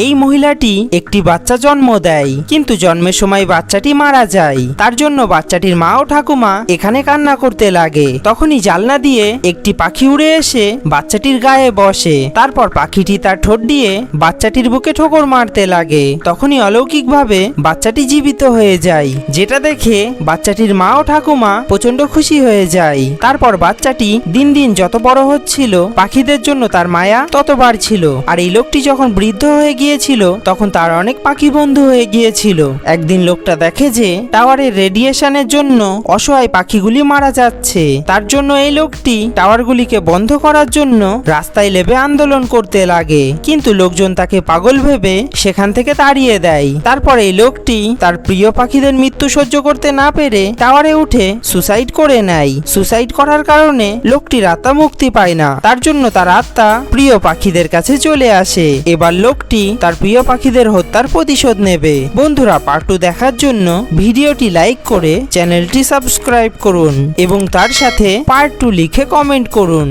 এই মহিলাটি একটি বাচ্চা জন্ম দেয়, কিন্তু জন্মের সময় বাচ্চাটি মারা যায়। তার জন্য বাচ্চাটির মা ও ঠাকুমা এখানে কান্না করতে লাগে। তখনই জানলা দিয়ে একটি পাখি উড়ে এসে বাচ্চাটির গায়ে বসে। তারপর পাখিটি তার ঠোঁট দিয়ে বাচ্চাটির বুকে ঠোকর মারতে লাগে। তখনই অলৌকিকভাবে বাচ্চাটি জীবিত হয়ে যায়, যেটা দেখে বাচ্চাটির মা ও ঠাকুমা প্রচন্ড খুশি হয়ে যায়। তারপর বাচ্চাটি দিন দিন যত বড় হচ্ছিল, পাখিদের জন্য তার মায়া তত বাড়ছিল। আর এই লোকটি যখন বৃদ্ধ হয়ে গিয়েছিল, তখন তার অনেক পাখি বন্ধু হয়ে গিয়েছিল। একদিন লোকটা দেখে যে টাওয়ারের রেডিয়েশনের জন্য অসহায় পাখিগুলি মারা যাচ্ছে। তার জন্য এই লোকটি টাওয়ারগুলিকে বন্ধ করার জন্য রাস্তায় নেমে আন্দোলন করতে লাগে, কিন্তু লোকজন তাকে পাগল ভেবে সেখান থেকে তাড়িয়ে দেয়। তারপর এই লোকটি তার প্রিয় পাখিদের মৃত্যু সহ্য করতে না পেরে টাওয়ারে উঠে সুসাইড করে নেয়। সুসাইড করার কারণে লোকটির আত্মা মুক্তি পায় না, তার জন্য তার আত্মা প্রিয় পাখিদের কাছে চলে আসে। এবার লোকটি তার প্রিয় পাখিদের হত্যার প্রতিশোধ নেবে। বন্ধুরা, পার্ট 2 দেখার জন্য ভিডিওটি লাইক করে চ্যানেলটি সাবস্ক্রাইব করুন এবং তার সাথে পার্ট 2 লিখে কমেন্ট করুন।